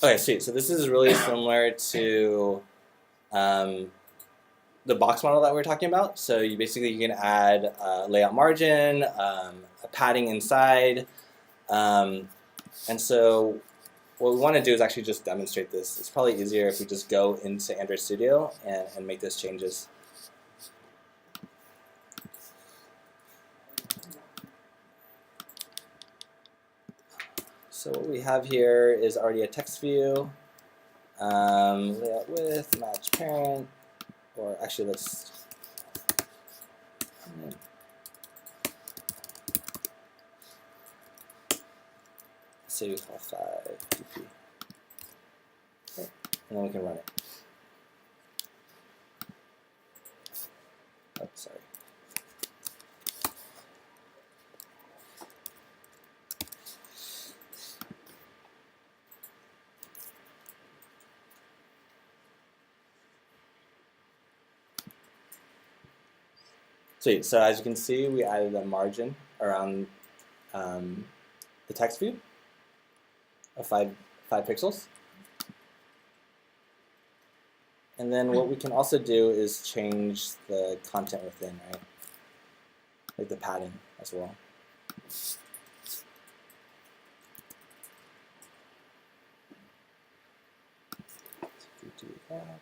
Okay, sweet. So this is really similar to the box model that we were talking about. So you can add layout margin, a padding inside, and so what we want to do is actually just demonstrate this. It's probably easier if we just go into Android Studio and make those changes. So what we have here is already a text view, layout width, match parent, or actually let's say we call 5 dp. Okay. And then we can run it. Oh, sorry. Sweet. So as you can see, we added a margin around the text view of 5 pixels. And then what we can also do is change the content within, right? Like the padding as well. If we do that.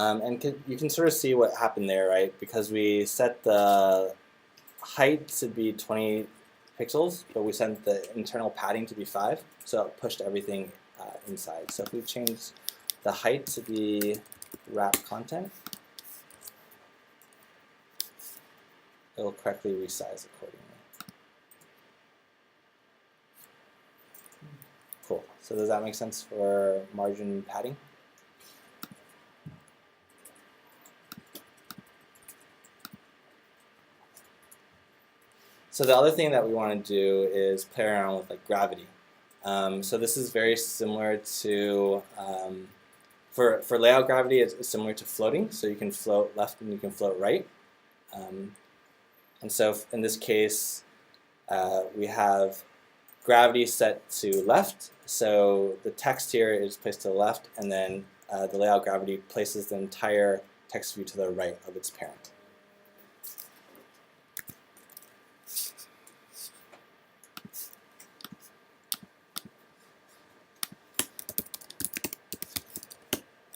And you can sort of see what happened there, right? Because we set the height to be 20 pixels, but we set the internal padding to be 5, so it pushed everything inside. So if we change the height to be wrap content, it will correctly resize accordingly. Cool. So does that make sense for margin padding? So the other thing that we want to do is play around with like gravity. So this is very similar to, for layout gravity, it's similar to floating. So you can float left and you can float right. And so in this case, we have gravity set to left. So the text here is placed to the left, and then the layout gravity places the entire text view to the right of its parent.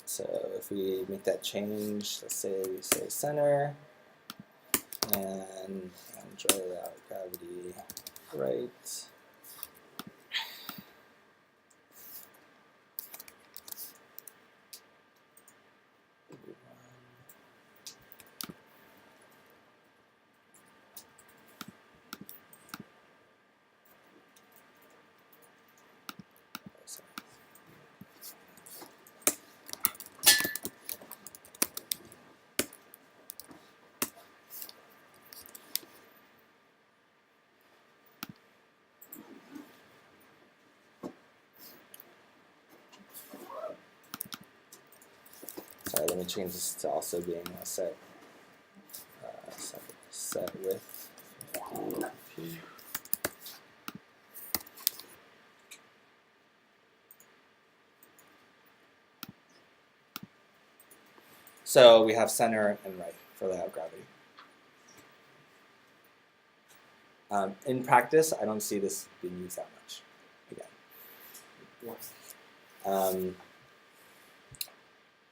So if we make that change, let's say we say center, and draw layout gravity right. Sorry, let me change this to also being a set width 50. So we have center and right for layout gravity. In practice, I don't see this being used that much. Again,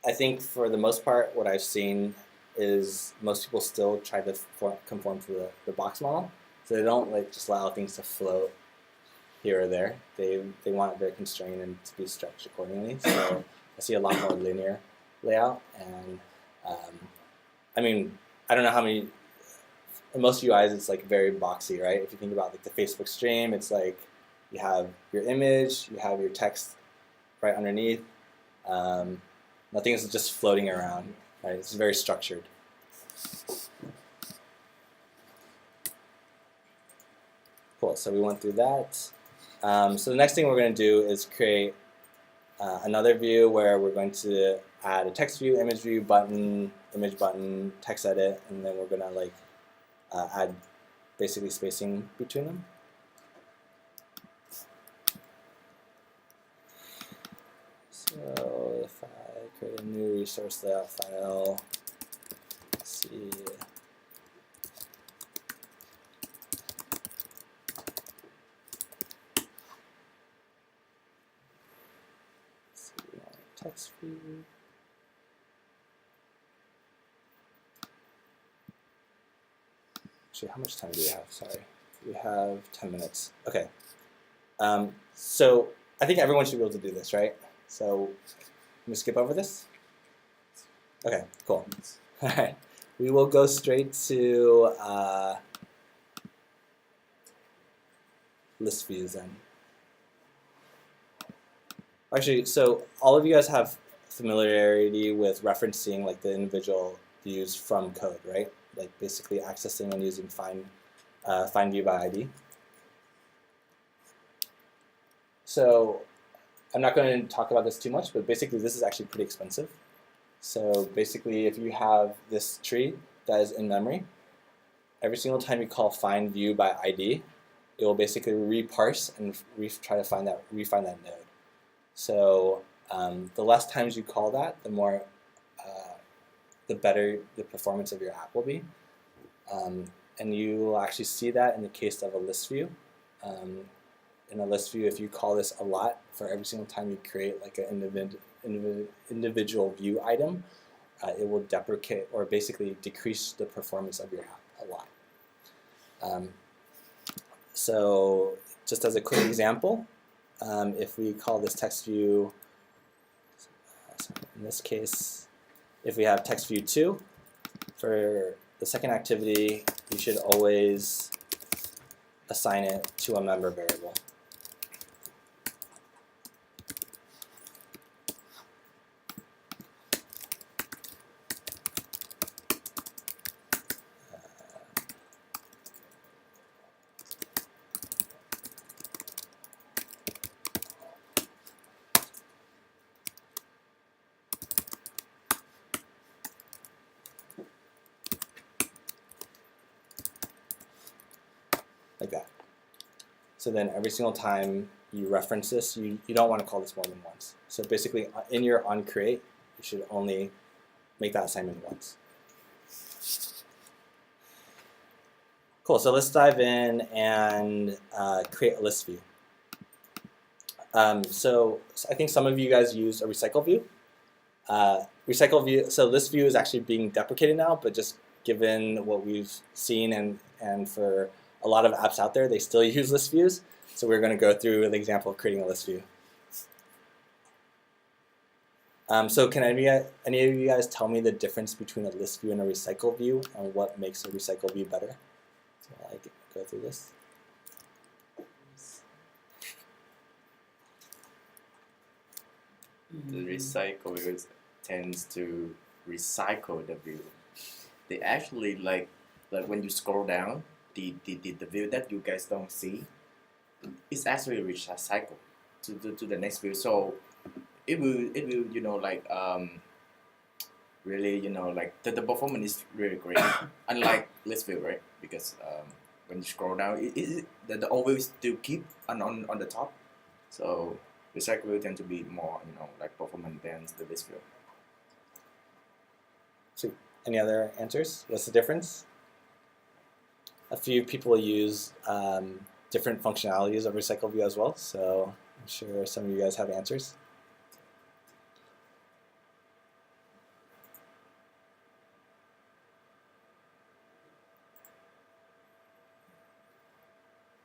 I think for the most part, what I've seen is most people still try to conform to the box model, so they don't like just allow things to float here or there. They want it very constrained and to be stretched accordingly. So I see a lot more linear layout, and I mean, I don't know how many. In most UIs, it's like very boxy, right? If you think about like the Facebook stream, it's like you have your image, you have your text right underneath. Nothing is just floating around, right? It's very structured. Cool. So we went through that. So the next thing we're going to do is create another view where we're going to add a text view, image view, button, image button, text edit, and then we're going to like add basically spacing between them. So if I create a new resource layout file, let's see. Text view. Actually, how much time do we have? Sorry. We have 10 minutes. Okay. So I think everyone should be able to do this, right? So let me skip over this. Okay, cool. All right. We will go straight to list views then. Actually, so all of you guys have familiarity with referencing like the individual views from code, right? Like basically accessing and using find view by ID. So I'm not going to talk about this too much, but basically this is actually pretty expensive. So basically if you have this tree that is in memory, every single time you call find view by ID, it will basically reparse and try to refine that node. So the less times you call that, the more, the better the performance of your app will be. And you will actually see that in the case of a list view. In a list view, if you call this a lot for every single time you create like an individual view item, it will deprecate or basically decrease the performance of your app a lot. So just as a quick example, if we call this text view, in this case, if we have text view 2, for the second activity, you should always assign it to a member variable. Like that. So then every single time you reference this, you don't want to call this more than once. So basically in your onCreate, you should only make that assignment once. Cool, so let's dive in and create a list view. So I think some of you guys use a recycle view. Recycle view, so list view is actually being deprecated now, but just given what we've seen and for a lot of apps out there, they still use list views. So we're going to go through the example of creating a list view. So can any of you guys tell me the difference between a list view and a recycle view and what makes a recycle view better? So I can go through this. The recycle view tends to recycle the view. They actually like when you scroll down, the view that you guys don't see, it's actually recycled to the next view. So it will really like the performance is really great. Unlike list view, right? Because when you scroll down, the overview still keep on the top. So recycle view tend to be more like performant than the list view. So any other answers? What's the difference? A few people use different functionalities of recycle view as well, so I'm sure some of you guys have answers.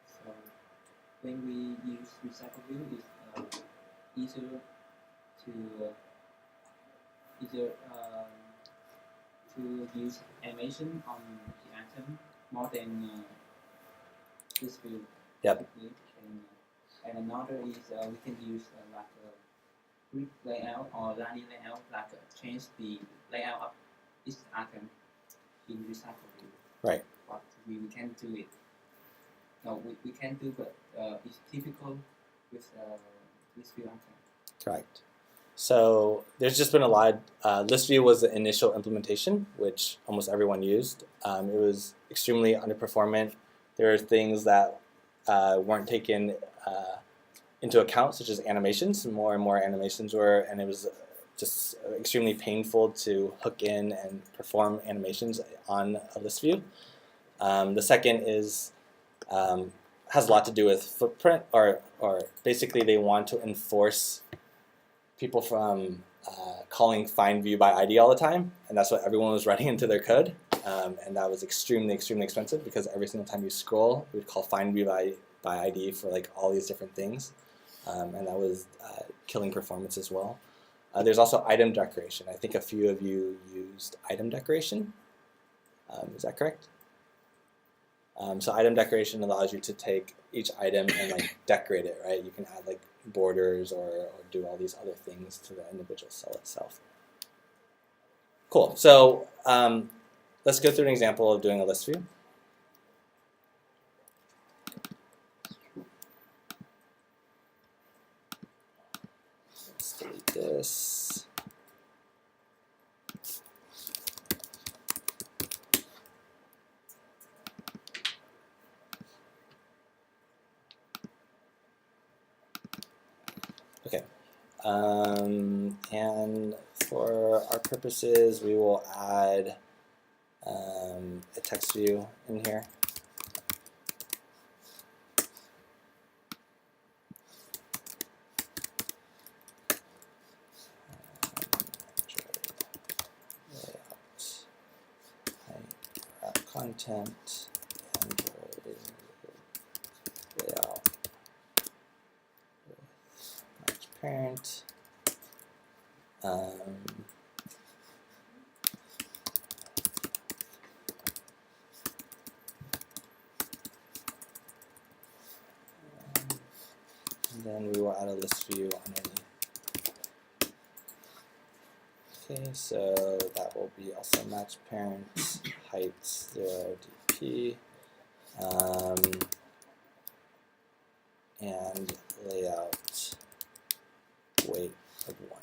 So when we use recycle view, it's easier to use animation on the item more than this view. Yep. And another is we can use like a grid layout or line layout, like change the layout of each item in recycle view. Right. But we can do it No, we can do, but it's typical with list view runtime. Correct. So there's just been a lot. ListView was the initial implementation, which almost everyone used. It was extremely underperformant. There are things that weren't taken into account, such as animations. More and more animations were, and it was just extremely painful to hook in and perform animations on a ListView. The second is has a lot to do with footprint, or basically they want to enforce people from calling find view by ID all the time, and that's what everyone was writing into their code, and that was extremely expensive because every single time you scroll, we would call find view by ID for like all these different things, and that was killing performance as well. There's also item decoration. I think a few of you used item decoration. Is that correct? So item decoration allows you to take each item and like decorate it, right? You can add like borders or do all these other things to the individual cell itself. Cool. So let's go through an example of doing a list view. Let's delete this. Okay, and for our purposes, we will add a text view in here. Content, Android layout. Parent, and then we will add a list view underneath. Okay, so that will be also match parents, height 0 dp, and layout weight of 1.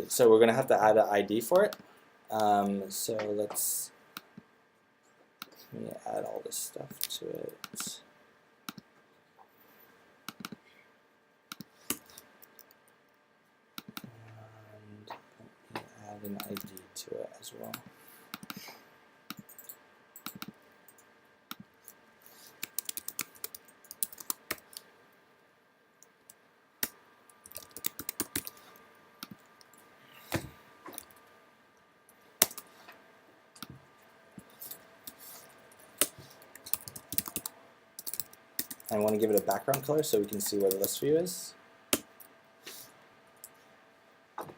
So we're going to have to add an ID for it. So let me add all this stuff to it. And let me add an ID to it as well. I want to give it a background color so we can see where the list view is. And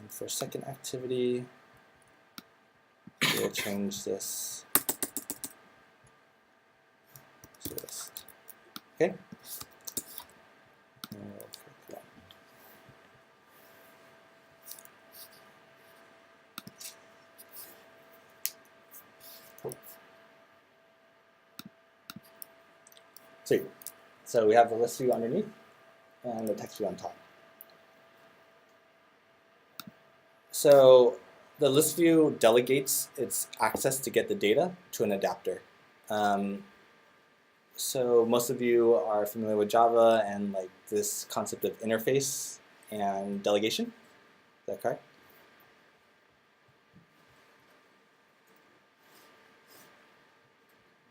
for second activity, we'll change this to list. Okay? And we'll click run. Sweet. So we have the list view underneath and the text view on top. So the list view delegates its access to get the data to an adapter. So most of you are familiar with Java and like this concept of interface and delegation. Is that correct?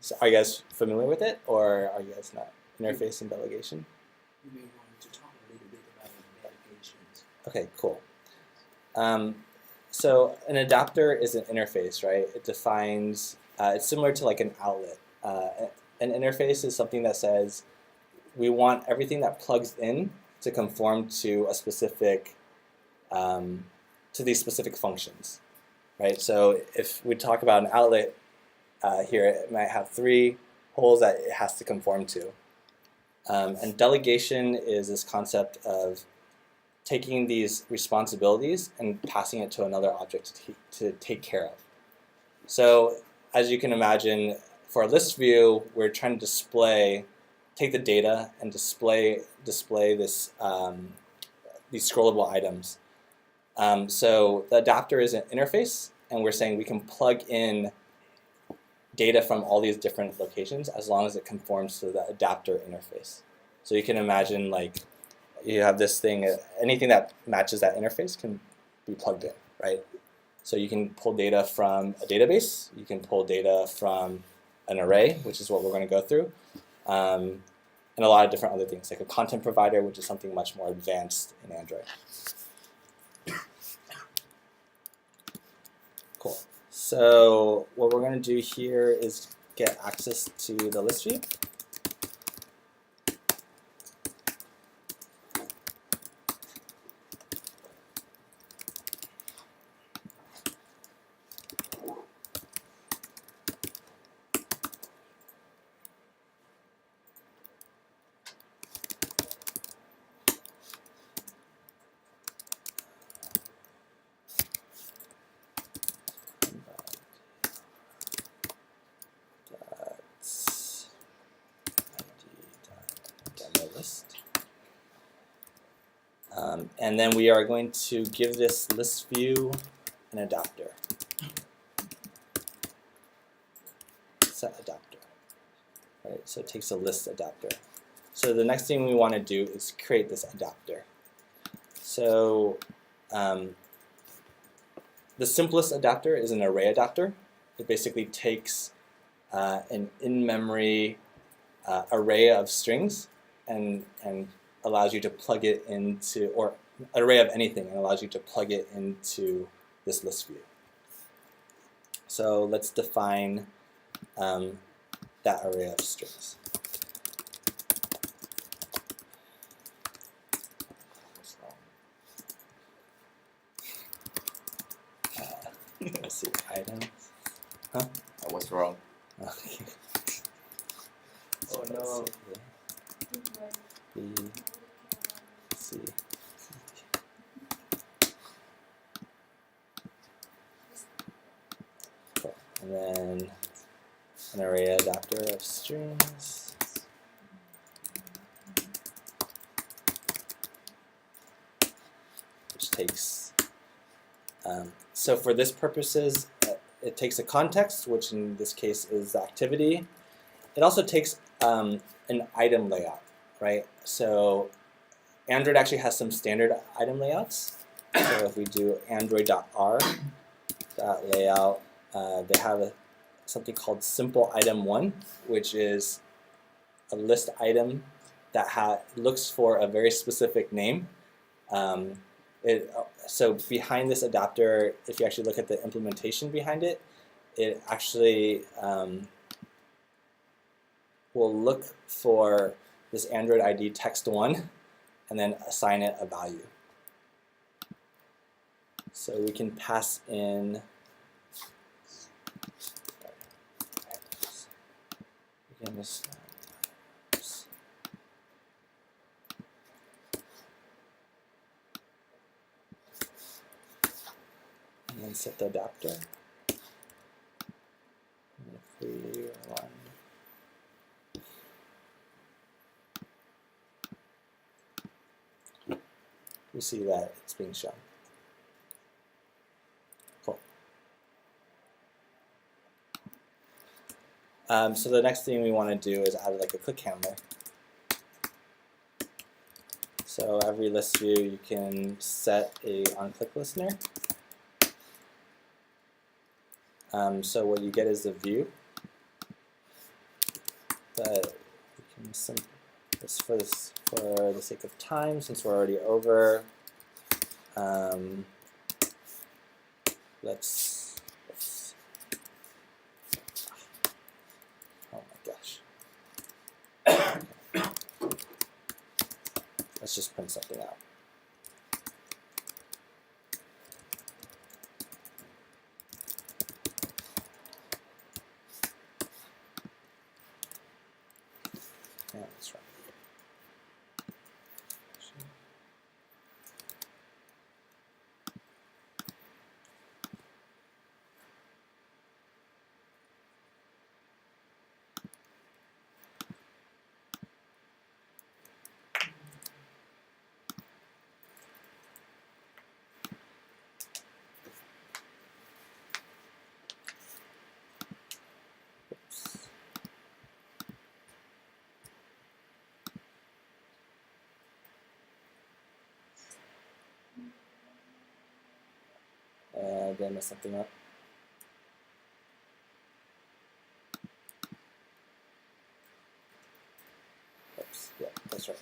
So are you guys familiar with it, or are you guys not? Interface and delegation? You may want to talk a little bit about delegations. Okay, cool. So an adapter is an interface, right? It defines, it's similar to like an outlet. An interface is something that says we want everything that plugs in to conform to a specific, to these specific functions, right? So if we talk about an outlet here, it might have 3 holes that it has to conform to. And delegation is this concept of taking these responsibilities and passing it to another object to take care of. So as you can imagine, for a list view, we're trying to take the data and display this these scrollable items. So the adapter is an interface, and we're saying we can plug in data from all these different locations as long as it conforms to the adapter interface. So you can imagine like you have this thing, anything that matches that interface can be plugged in, right? So you can pull data from a database, you can pull data from an array, which is what we're going to go through, and a lot of different other things, like a content provider, which is something much more advanced in Android. Cool. So what we're going to do here is get access to the list view. And then we are going to give this list view an adapter. Set adapter. Right, so it takes a list adapter. So the next thing we want to do is create this adapter. So the simplest adapter is an array adapter. It basically takes an in-memory array of strings and allows you to plug it into, or an array of anything, and allows you to plug it into this list view. So let's define that array of strings. Let's see, items. Huh? I was wrong. Okay. Oh no. B, C. Cool. And then an array adapter of strings. Which takes, so for this purposes, it takes a context, which in this case is the activity. It also takes an item layout, right? So Android actually has some standard item layouts. So if we do android.r layout, they have something called simple item 1, which is a list item that looks for a very specific name. So behind this adapter, if you actually look at the implementation behind it, it actually will look for this Android ID text1 and then assign it a value. So we can pass in and then set the adapter. And if we run we see that it's being shown. Cool. So the next thing we want to do is add like a click handler. So every list view you can set a on-click listener. So what you get is the view, but we can for the sake of time, since we're already over, let's oh my gosh, let's just print something out. Yeah, that's right. Did I mess something up? Oops, yeah, that's right.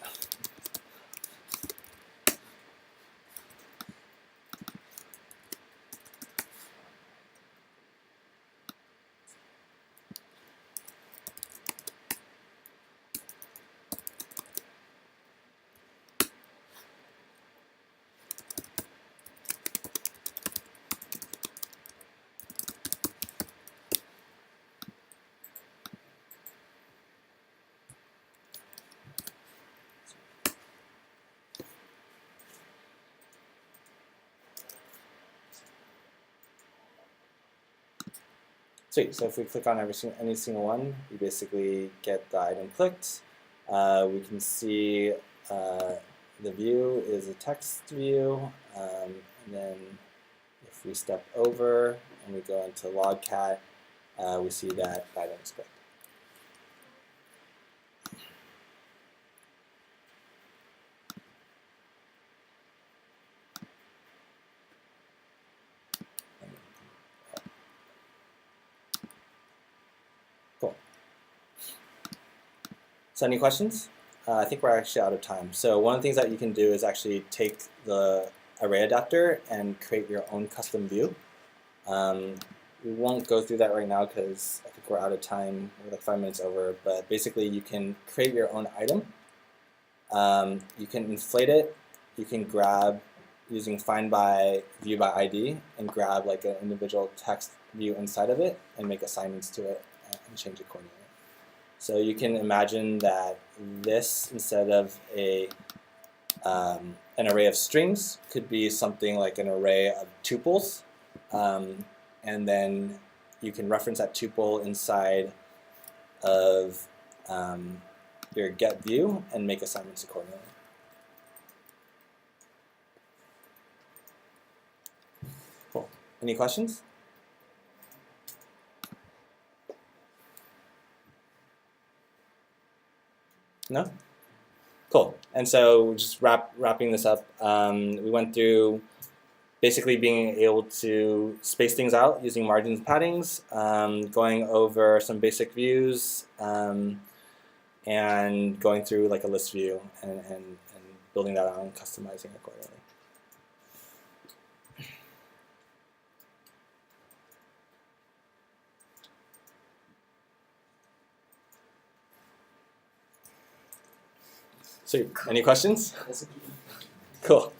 Sweet. So if we click on any single one, we basically get the item clicked. We can see the view is a text view, and then if we step over and we go into Logcat, we see that item is clicked. Cool. So any questions? I think we're actually out of time. So one of the things that you can do is actually take the array adapter and create your own custom view. We won't go through that right now because I think we're out of time. We're like 5 minutes over. But basically, you can create your own item. You can inflate it. You can grab using find by view by ID and grab like an individual text view inside of it and make assignments to it and change it accordingly. So you can imagine that this, instead of an array of strings, could be something like an array of tuples. And then you can reference that tuple inside of your get view and make assignments accordingly. Cool. Any questions? No? Cool. And so just wrapping this up, we went through basically being able to space things out using margins and paddings, going over some basic views, and going through like a list view and building that out and customizing accordingly. So, any questions? Cool.